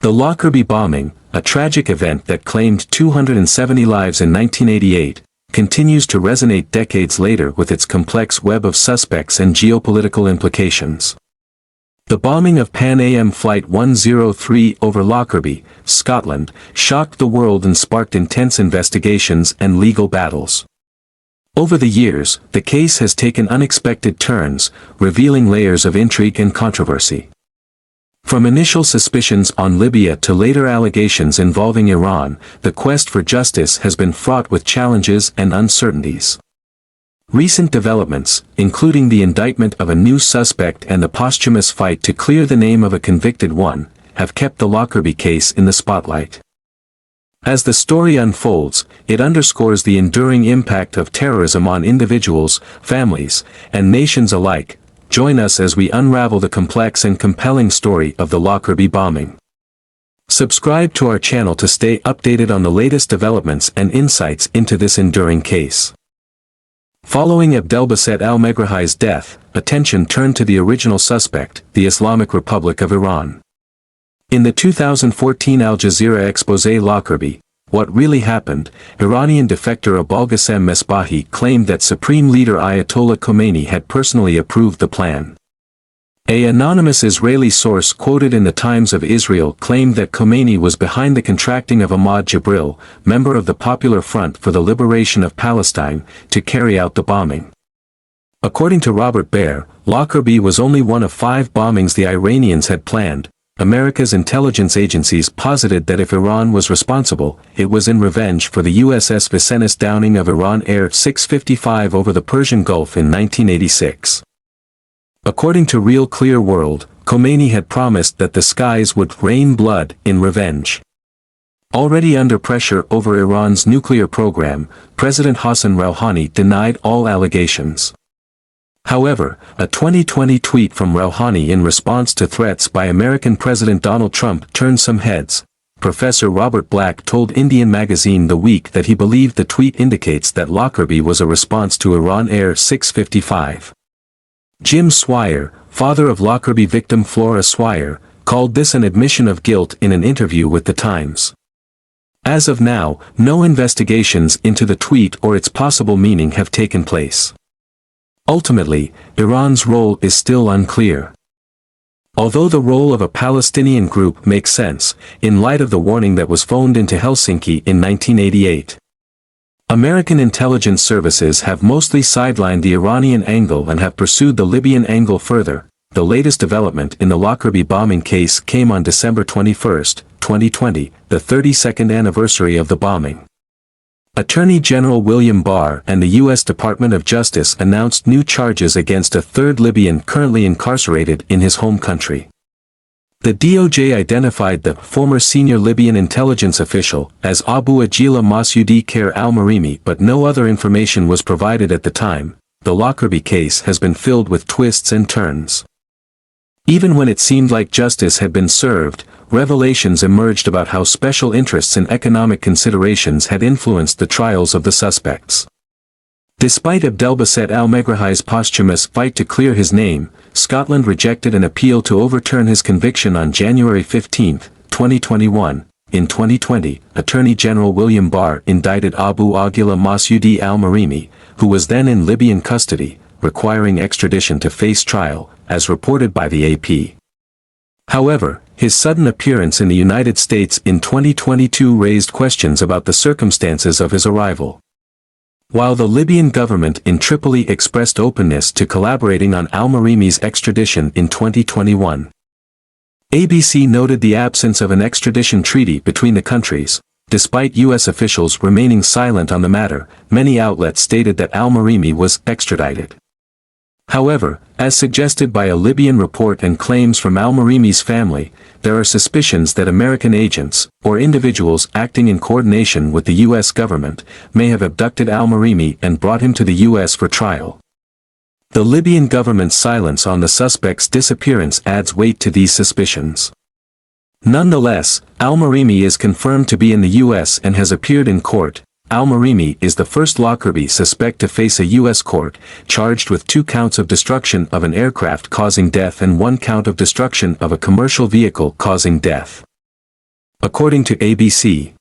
The Lockerbie bombing, a tragic event that claimed 270 lives in 1988, continues to resonate decades later with its complex web of suspects and geopolitical implications. The bombing of Pan Am Flight 103 over Lockerbie, Scotland, shocked the world and sparked intense investigations and legal battles. Over the years, the case has taken unexpected turns, revealing layers of intrigue and controversy. From initial suspicions on Libya to later allegations involving Iran, the quest for justice has been fraught with challenges and uncertainties. Recent developments, including the indictment of a new suspect and the posthumous fight to clear the name of a convicted one, have kept the Lockerbie case in the spotlight. As the story unfolds, it underscores the enduring impact of terrorism on individuals, families, and nations alike. Join us as we unravel the complex and compelling story of the Lockerbie bombing. Subscribe to our channel to stay updated on the latest developments and insights into this enduring case. Following Abdelbaset al-Megrahi's death, attention turned to the original suspect, the Islamic Republic of Iran. In the 2014 Al Jazeera exposé Lockerbie, What Really Happened, Iranian defector Abolghasem Mesbahi claimed that Supreme Leader Ayatollah Khomeini had personally approved the plan. An anonymous Israeli source quoted in the Times of Israel claimed that Khomeini was behind the contracting of Ahmad Jibril, member of the Popular Front for the Liberation of Palestine, to carry out the bombing. According to Robert Baer, Lockerbie was only one of 5 bombings the Iranians had planned. America's intelligence agencies posited that if Iran was responsible, it was in revenge for the USS Vincennes downing of Iran Air 655 over the Persian Gulf in 1986. According to Real Clear World, Khomeini had promised that the skies would rain blood in revenge. Already under pressure over Iran's nuclear program, President Hassan Rouhani denied all allegations. However, a 2020 tweet from Rouhani in response to threats by American President Donald Trump turned some heads. Professor Robert Black told Indian magazine The Week that he believed the tweet indicates that Lockerbie was a response to Iran Air 655. Jim Swire, father of Lockerbie victim Flora Swire, called this an admission of guilt in an interview with The Times. As of now, no investigations into the tweet or its possible meaning have taken place. Ultimately, Iran's role is still unclear. Although the role of a Palestinian group makes sense, in light of the warning that was phoned into Helsinki in 1988. American intelligence services have mostly sidelined the Iranian angle and have pursued the Libyan angle further. The latest development in the Lockerbie bombing case came on December 21, 2020, the 32nd anniversary of the bombing. Attorney General William Barr and the U.S. Department of Justice announced new charges against a third Libyan currently incarcerated in his home country. The DOJ identified the former senior Libyan intelligence official as Abu Ajila Masudi Khair al-Marimi, but no other information was provided at the time. The Lockerbie case has been filled with twists and turns. Even when it seemed like justice had been served, revelations emerged about how special interests and economic considerations had influenced the trials of the suspects. Despite Abdelbaset al-Megrahi's posthumous fight to clear his name, Scotland rejected an appeal to overturn his conviction on January 15, 2021. In 2020, Attorney General William Barr indicted Abu Ajila Masudi al-Marimi, who was then in Libyan custody, requiring extradition to face trial, as reported by the AP. However, his sudden appearance in the United States in 2022 raised questions about the circumstances of his arrival. While the Libyan government in Tripoli expressed openness to collaborating on al-Marimi's extradition in 2021. ABC noted the absence of an extradition treaty between the countries. Despite U.S. officials remaining silent on the matter, many outlets stated that al-Marimi was extradited. However, as suggested by a Libyan report and claims from al-Marimi's family, there are suspicions that American agents, or individuals acting in coordination with the U.S. government, may have abducted al-Marimi and brought him to the U.S. for trial. The Libyan government's silence on the suspect's disappearance adds weight to these suspicions. Nonetheless, al-Marimi is confirmed to be in the U.S. and has appeared in court. Al-Marimi is the first Lockerbie suspect to face a U.S. court, charged with 2 counts of destruction of an aircraft causing death and 1 count of destruction of a commercial vehicle causing death. according to ABC.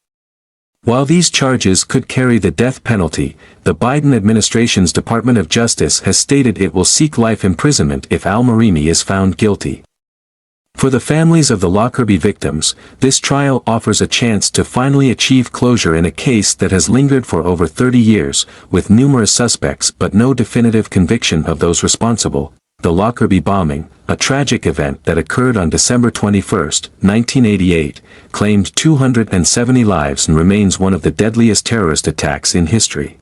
While these charges could carry the death penalty, the Biden administration's Department of Justice has stated it will seek life imprisonment if al-Marimi is found guilty. For the families of the Lockerbie victims, this trial offers a chance to finally achieve closure in a case that has lingered for over 30 years, with numerous suspects but no definitive conviction of those responsible. The Lockerbie bombing, a tragic event that occurred on December 21, 1988, claimed 270 lives and remains one of the deadliest terrorist attacks in history.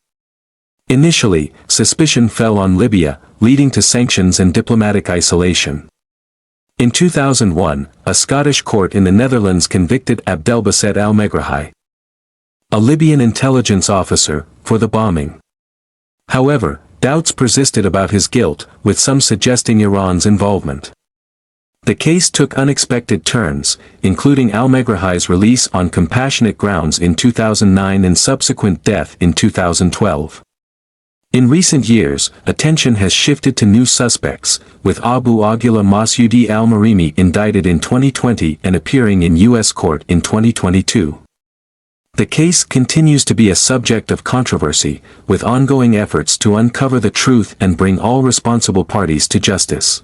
Initially, suspicion fell on Libya, leading to sanctions and diplomatic isolation. In 2001, a Scottish court in the Netherlands convicted Abdelbasset al-Megrahi, a Libyan intelligence officer, for the bombing. However, doubts persisted about his guilt, with some suggesting Iran's involvement. The case took unexpected turns, including al-Megrahi's release on compassionate grounds in 2009 and subsequent death in 2012. In recent years, attention has shifted to new suspects, with Abu Aguila Masudi al-Marimi indicted in 2020 and appearing in U.S. court in 2022. The case continues to be a subject of controversy, with ongoing efforts to uncover the truth and bring all responsible parties to justice.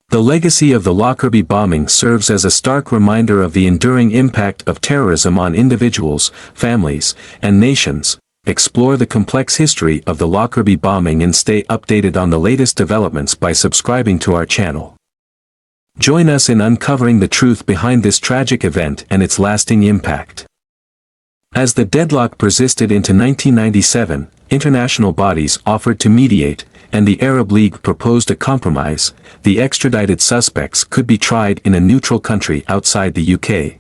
The legacy of the Lockerbie bombing serves as a stark reminder of the enduring impact of terrorism on individuals, families, and nations. Explore the complex history of the Lockerbie bombing and stay updated on the latest developments by subscribing to our channel. Join us in uncovering the truth behind this tragic event and its lasting impact. As the deadlock persisted into 1997, international bodies offered to mediate, and the Arab League proposed a compromise. The extradited suspects could be tried in a neutral country outside the UK.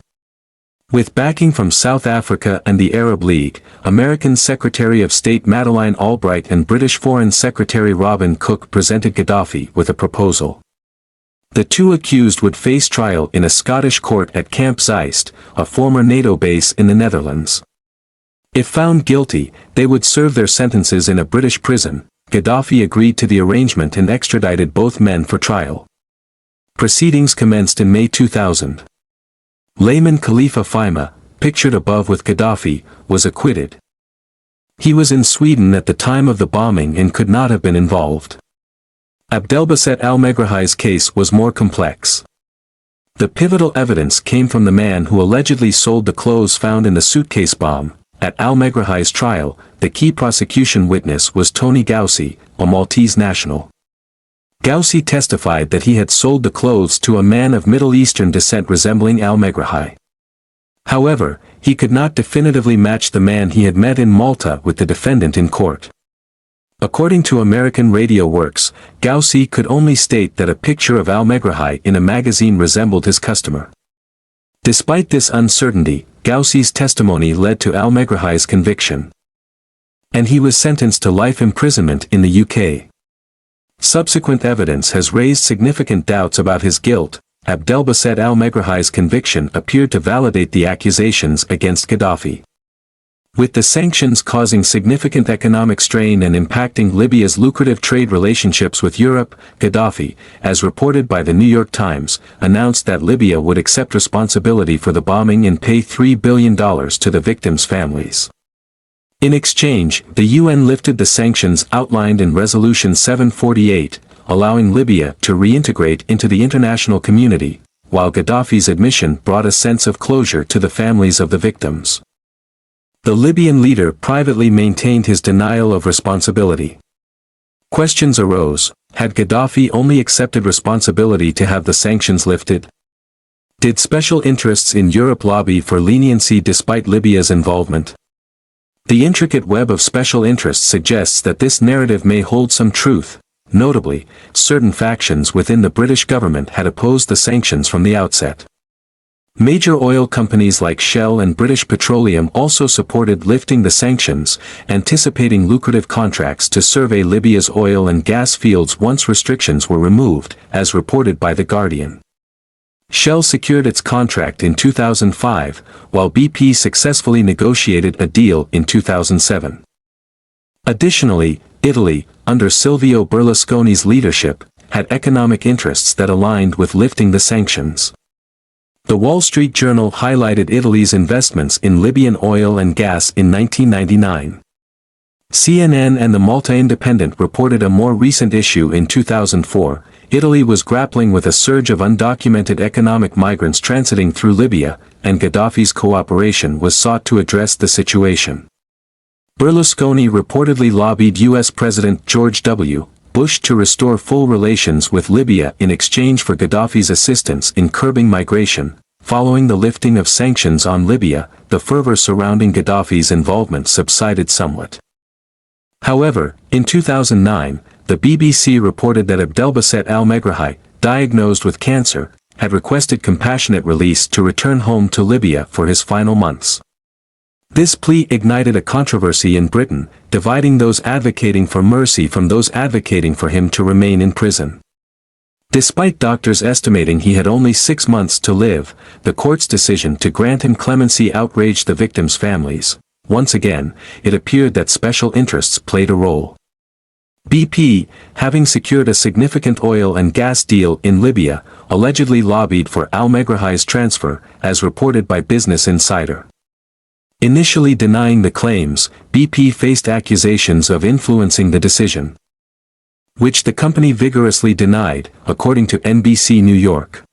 With backing from South Africa and the Arab League, American Secretary of State Madeleine Albright and British Foreign Secretary Robin Cook presented Gaddafi with a proposal. The two accused would face trial in a Scottish court at Camp Zeist, a former NATO base in the Netherlands. If found guilty, they would serve their sentences in a British prison. Gaddafi agreed to the arrangement and extradited both men for trial. Proceedings commenced in May 2000. Layman Khalifa Fhimah, pictured above with Gaddafi, was acquitted. He was in Sweden at the time of the bombing and could not have been involved. Abdelbasset al-Megrahi's case was more complex. The pivotal evidence came from the man who allegedly sold the clothes found in the suitcase bomb. At al-Megrahi's trial, the key prosecution witness was Tony Gaussi, a Maltese national. Gaussi testified that he had sold the clothes to a man of Middle Eastern descent resembling al-Megrahi. However, he could not definitively match the man he had met in Malta with the defendant in court. According to American Radio Works, Gaussi could only state that a picture of al-Megrahi in a magazine resembled his customer. Despite this uncertainty, Gaussi's testimony led to al-Megrahi's conviction, and he was sentenced to life imprisonment in the UK. Subsequent evidence has raised significant doubts about his guilt. Abdelbasset al-Megrahi's conviction appeared to validate the accusations against Gaddafi. With the sanctions causing significant economic strain and impacting Libya's lucrative trade relationships with Europe, Gaddafi, as reported by the New York Times, announced that Libya would accept responsibility for the bombing and pay $3 billion to the victims' families. In exchange, the UN lifted the sanctions outlined in Resolution 748, allowing Libya to reintegrate into the international community, while Gaddafi's admission brought a sense of closure to the families of the victims. The Libyan leader privately maintained his denial of responsibility. Questions arose: had Gaddafi only accepted responsibility to have the sanctions lifted? Did special interests in Europe lobby for leniency despite Libya's involvement? The intricate web of special interests suggests that this narrative may hold some truth. Notably, certain factions within the British government had opposed the sanctions from the outset. Major oil companies like Shell and British Petroleum also supported lifting the sanctions, anticipating lucrative contracts to survey Libya's oil and gas fields once restrictions were removed, as reported by The Guardian. Shell secured its contract in 2005, while BP successfully negotiated a deal in 2007. Additionally, Italy, under Silvio Berlusconi's leadership, had economic interests that aligned with lifting the sanctions. The Wall Street Journal highlighted Italy's investments in Libyan oil and gas in 1999. CNN and the Malta Independent reported a more recent issue in 2004. Italy was grappling with a surge of undocumented economic migrants transiting through Libya, and Gaddafi's cooperation was sought to address the situation. Berlusconi reportedly lobbied U.S. President George W. Bush to restore full relations with Libya in exchange for Gaddafi's assistance in curbing migration. Following the lifting of sanctions on Libya, the fervor surrounding Gaddafi's involvement subsided somewhat. However, in 2009, the BBC reported that Abdelbasset al-Megrahi, diagnosed with cancer, had requested compassionate release to return home to Libya for his final months. This plea ignited a controversy in Britain, dividing those advocating for mercy from those advocating for him to remain in prison. Despite doctors estimating he had only 6 months to live, the court's decision to grant him clemency outraged the victims' families. Once again, it appeared that special interests played a role. BP, having secured a significant oil and gas deal in Libya, allegedly lobbied for al-Megrahi's transfer, as reported by Business Insider. Initially denying the claims, BP faced accusations of influencing the decision, which the company vigorously denied, according to NBC New York.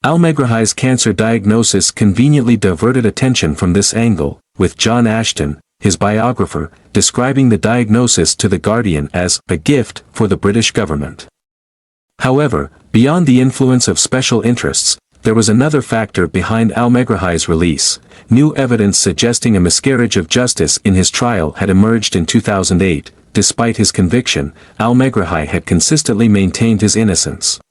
Al-Megrahi's cancer diagnosis conveniently diverted attention from this angle, with John Ashton, his biographer, describing the diagnosis to The Guardian as a gift for the British government. However, beyond the influence of special interests, there was another factor behind al-Megrahi's release. New evidence suggesting a miscarriage of justice in his trial had emerged in 2008. Despite his conviction, al-Megrahi had consistently maintained his innocence.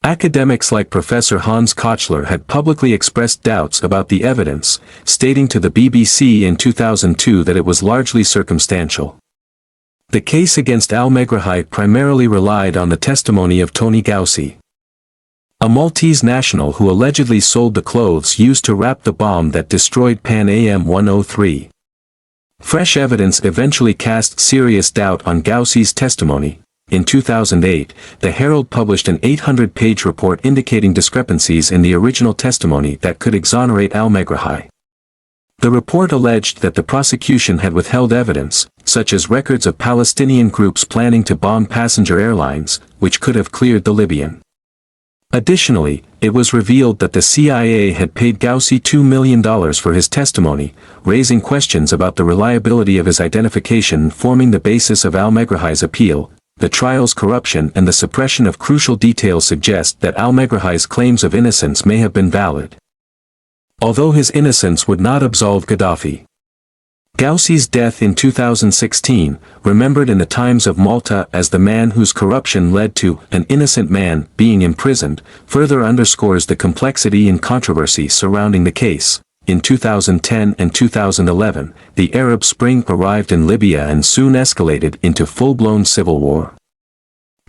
Academics like Professor Hans Kochler had publicly expressed doubts about the evidence, stating to the BBC in 2002 that it was largely circumstantial. The case against al-Megrahi primarily relied on the testimony of Tony Gaussi, a Maltese national who allegedly sold the clothes used to wrap the bomb that destroyed Pan Am 103. Fresh evidence eventually cast serious doubt on Gaussi's testimony. In 2008, the Herald published an 800-page report indicating discrepancies in the original testimony that could exonerate al-Megrahi. The report alleged that the prosecution had withheld evidence, such as records of Palestinian groups planning to bomb passenger airlines, which could have cleared the Libyan. Additionally, it was revealed that the CIA had paid Gaussi $2 million for his testimony, raising questions about the reliability of his identification, forming the basis of al-Megrahi's appeal. The trial's corruption and the suppression of crucial details suggest that al-Megrahi's claims of innocence may have been valid, although his innocence would not absolve Gaddafi. Gaussi's death in 2016, remembered in the Times of Malta as the man whose corruption led to an innocent man being imprisoned, further underscores the complexity and controversy surrounding the case. In 2010 and 2011, the Arab Spring arrived in Libya and soon escalated into full-blown civil war.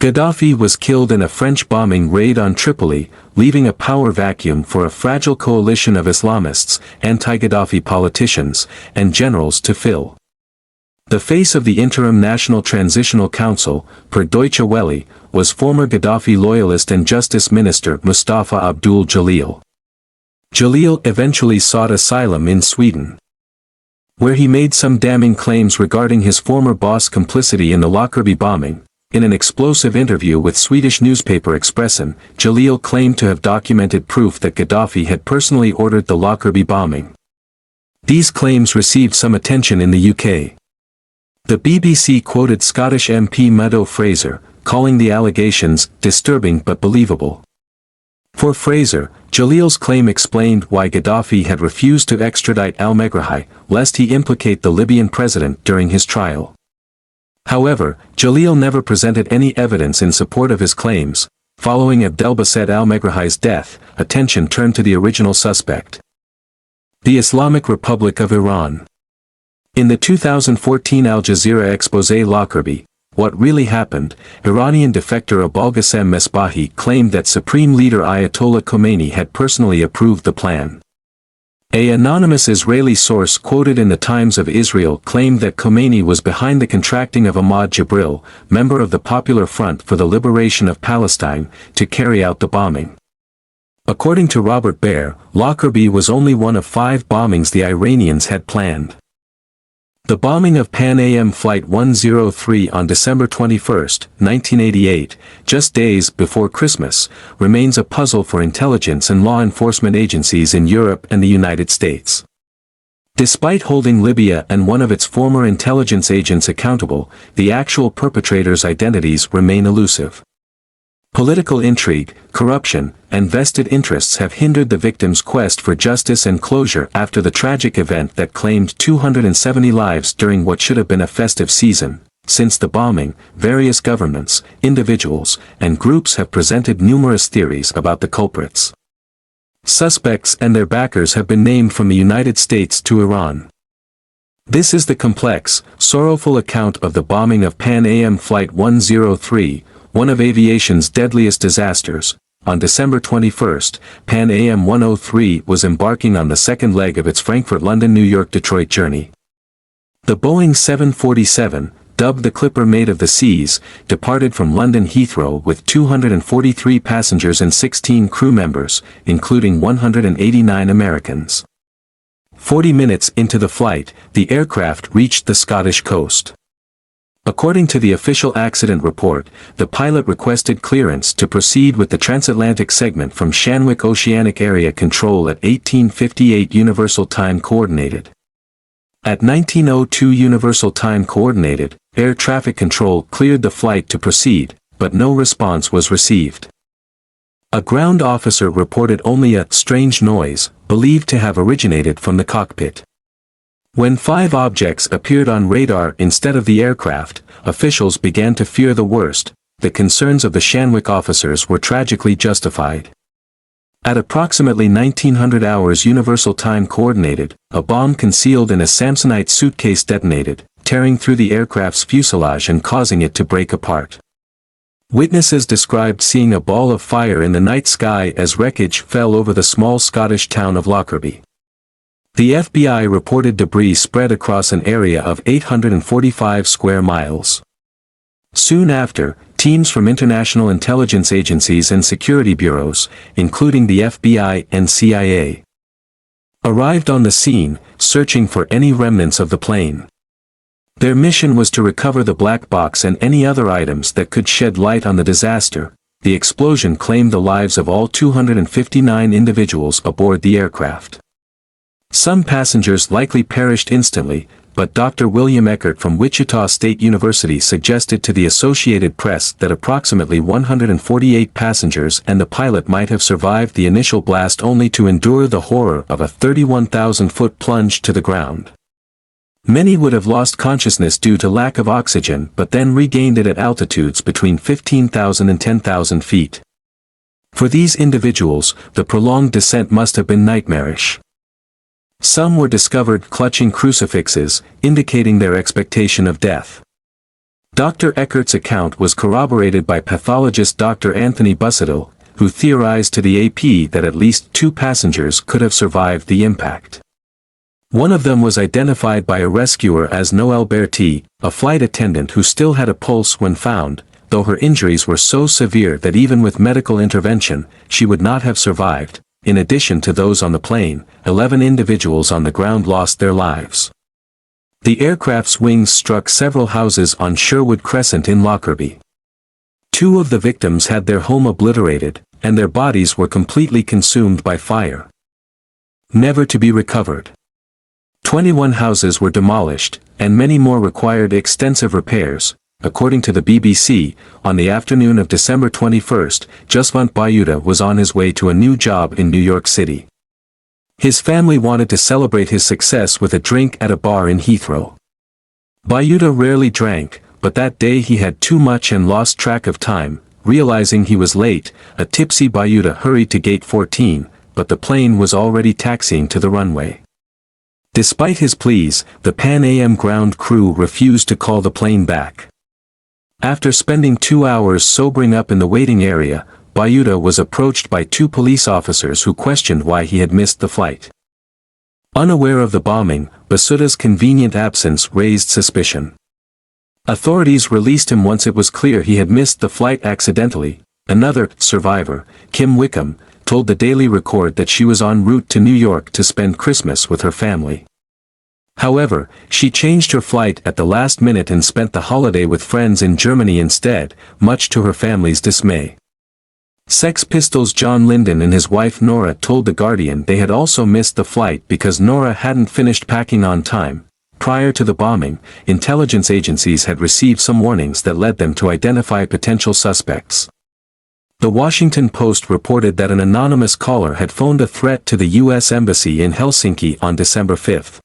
Gaddafi was killed in a French bombing raid on Tripoli, leaving a power vacuum for a fragile coalition of Islamists, anti-Gaddafi politicians, and generals to fill. The face of the Interim National Transitional Council, per Deutsche Welle, was former Gaddafi loyalist and Justice Minister Mustafa Abdul Jalil. Jalil eventually sought asylum in Sweden, where he made some damning claims regarding his former boss' complicity in the Lockerbie bombing. In an explosive interview with Swedish newspaper Expressen, Jalil claimed to have documented proof that Gaddafi had personally ordered the Lockerbie bombing. These claims received some attention in the UK. The BBC quoted Scottish MP Meadow Fraser, calling the allegations disturbing but believable. For Fraser, Jalil's claim explained why Gaddafi had refused to extradite al-Megrahi, lest he implicate the Libyan president during his trial. However, Jalil never presented any evidence in support of his claims. Following Abdelbasset al-Megrahi's death, attention turned to the original suspect, the Islamic Republic of Iran. In the 2014 Al Jazeera exposé Lockerbie, What Really Happened, Iranian defector Abolghasem Mesbahi claimed that Supreme Leader Ayatollah Khomeini had personally approved the plan. An anonymous Israeli source quoted in the Times of Israel claimed that Khomeini was behind the contracting of Ahmad Jibril, member of the Popular Front for the Liberation of Palestine, to carry out the bombing. According to Robert Baer, Lockerbie was only one of 5 bombings the Iranians had planned. The bombing of Pan Am Flight 103 on December 21, 1988, just days before Christmas, remains a puzzle for intelligence and law enforcement agencies in Europe and the United States. Despite holding Libya and one of its former intelligence agents accountable, the actual perpetrators' identities remain elusive. Political intrigue, corruption, and vested interests have hindered the victims' quest for justice and closure after the tragic event that claimed 270 lives during what should have been a festive season. Since the bombing, various governments, individuals, and groups have presented numerous theories about the culprits. Suspects and their backers have been named from the United States to Iran. This is the complex, sorrowful account of the bombing of Pan Am Flight 103, one of aviation's deadliest disasters. On December 21, Pan Am 103 was embarking on the second leg of its Frankfurt-London-New York-Detroit journey. The Boeing 747, dubbed the Clipper Mate of the Seas, departed from London Heathrow with 243 passengers and 16 crew members, including 189 Americans. 40 minutes into the flight, the aircraft reached the Scottish coast. According to the official accident report, the pilot requested clearance to proceed with the transatlantic segment from Shanwick Oceanic Area Control at 1858 Universal Time Coordinated. At 1902 Universal Time Coordinated, Air Traffic Control cleared the flight to proceed, but no response was received. A ground officer reported only a strange noise, believed to have originated from the cockpit. When 5 objects appeared on radar instead of the aircraft, officials began to fear the worst. The concerns of the Shanwick officers were tragically justified. At approximately 1900 hours Universal Time Coordinated, a bomb concealed in a Samsonite suitcase detonated, tearing through the aircraft's fuselage and causing it to break apart. Witnesses described seeing a ball of fire in the night sky as wreckage fell over the small Scottish town of Lockerbie. The FBI reported debris spread across an area of 845 square miles. Soon after, teams from international intelligence agencies and security bureaus, including the FBI and CIA, arrived on the scene, searching for any remnants of the plane. Their mission was to recover the black box and any other items that could shed light on the disaster. The explosion claimed the lives of all 259 individuals aboard the aircraft. Some passengers likely perished instantly, but Dr. William Eckert from Wichita State University suggested to the Associated Press that approximately 148 passengers and the pilot might have survived the initial blast only to endure the horror of a 31,000-foot plunge to the ground. Many would have lost consciousness due to lack of oxygen but then regained it at altitudes between 15,000 and 10,000 feet. For these individuals, the prolonged descent must have been nightmarish. Some were discovered clutching crucifixes, indicating their expectation of death. Dr. Eckert's account was corroborated by pathologist Dr. Anthony Busuttil, who theorized to the AP that at least 2 passengers could have survived the impact. One of them was identified by a rescuer as Noelle Berti, a flight attendant who still had a pulse when found, though her injuries were so severe that even with medical intervention, she would not have survived. In addition to those on the plane, 11 individuals on the ground lost their lives. The aircraft's wings struck several houses on Sherwood Crescent in Lockerbie. 2 of the victims had their home obliterated, and their bodies were completely consumed by fire, never to be recovered. 21 houses were demolished, and many more required extensive repairs. According to the BBC, on the afternoon of December 21, Jaswant Bayuda was on his way to a new job in New York City. His family wanted to celebrate his success with a drink at a bar in Heathrow. Bayuda rarely drank, but that day he had too much and lost track of time. Realizing he was late, a tipsy Bayuda hurried to gate 14, but the plane was already taxiing to the runway. Despite his pleas, the Pan Am ground crew refused to call the plane back. After spending 2 hours sobering up in the waiting area, Bayuda was approached by 2 police officers who questioned why he had missed the flight. Unaware of the bombing, Basuta's convenient absence raised suspicion. Authorities released him once it was clear he had missed the flight accidentally. Another survivor, Kim Wickham, told the Daily Record that she was en route to New York to spend Christmas with her family. However, she changed her flight at the last minute and spent the holiday with friends in Germany instead, much to her family's dismay. Sex Pistols' John Lydon and his wife Nora told The Guardian they had also missed the flight because Nora hadn't finished packing on time. Prior to the bombing, intelligence agencies had received some warnings that led them to identify potential suspects. The Washington Post reported that an anonymous caller had phoned a threat to the U.S. Embassy in Helsinki on December 5.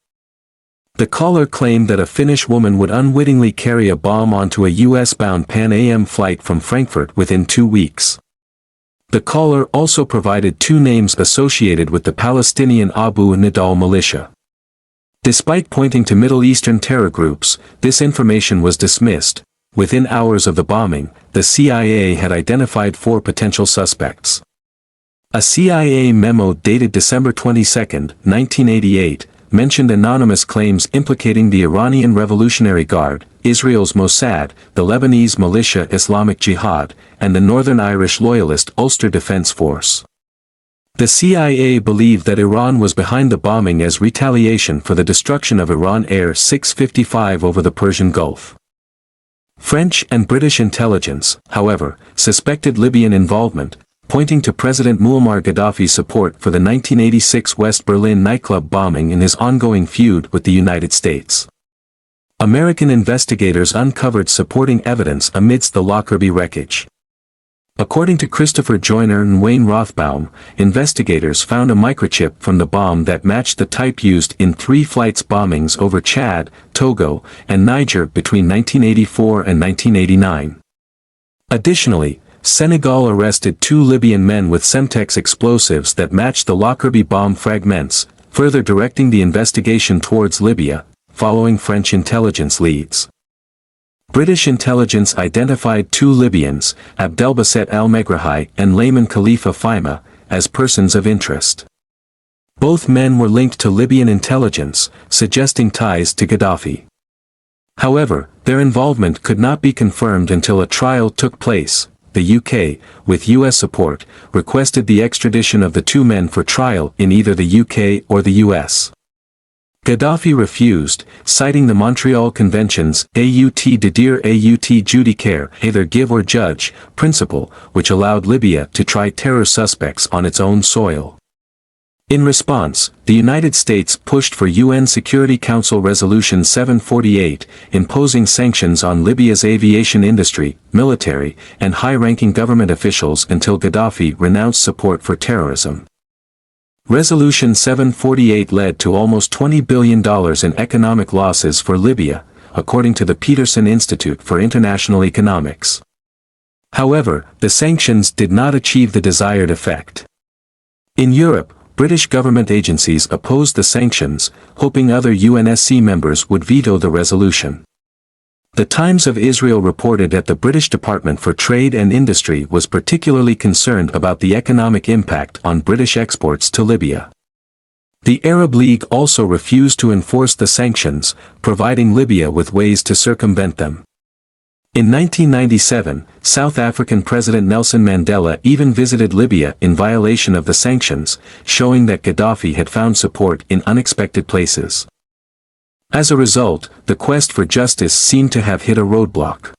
The caller claimed that a Finnish woman would unwittingly carry a bomb onto a U.S.-bound Pan Am flight from Frankfurt within 2 weeks. The caller also provided 2 names associated with the Palestinian Abu Nidal militia. Despite pointing to Middle Eastern terror groups, this information was dismissed. Within hours of the bombing, the CIA had identified 4 potential suspects. A CIA memo dated December 22, 1988, mentioned anonymous claims implicating the Iranian Revolutionary Guard, Israel's Mossad, the Lebanese militia Islamic Jihad, and the Northern Irish Loyalist Ulster Defence Force. The CIA believed that Iran was behind the bombing as retaliation for the destruction of Iran Air 655 over the Persian Gulf. French and British intelligence, however, suspected Libyan involvement, pointing to President Muammar Gaddafi's support for the 1986 West Berlin nightclub bombing in his ongoing feud with the United States. American investigators uncovered supporting evidence amidst the Lockerbie wreckage. According to Christopher Joyner and Wayne Rothbaum, investigators found a microchip from the bomb that matched the type used in 3 flights bombings over Chad, Togo, and Niger between 1984 and 1989. Additionally, Senegal arrested 2 Libyan men with Semtex explosives that matched the Lockerbie bomb fragments, further directing the investigation towards Libya, following French intelligence leads. British intelligence identified 2 Libyans, Abdelbasset al-Megrahi and Layman Khalifa Fhimah, as persons of interest. Both men were linked to Libyan intelligence, suggesting ties to Gaddafi. However, their involvement could not be confirmed until a trial took place. The UK, with US support, requested the extradition of the 2 men for trial in either the UK or the US. Gaddafi refused, citing the Montreal Convention's aut de dire aut judicaire, either give or judge, principle, which allowed Libya to try terror suspects on its own soil. In response, the United States pushed for UN Security Council Resolution 748, imposing sanctions on Libya's aviation industry, military, and high-ranking government officials until Gaddafi renounced support for terrorism. Resolution 748 led to almost $20 billion in economic losses for Libya, according to the Peterson Institute for International Economics. However, the sanctions did not achieve the desired effect. In Europe, British government agencies opposed the sanctions, hoping other UNSC members would veto the resolution. The Times of Israel reported that the British Department for Trade and Industry was particularly concerned about the economic impact on British exports to Libya. The Arab League also refused to enforce the sanctions, providing Libya with ways to circumvent them. In 1997, South African President Nelson Mandela even visited Libya in violation of the sanctions, showing that Gaddafi had found support in unexpected places. As a result, the quest for justice seemed to have hit a roadblock.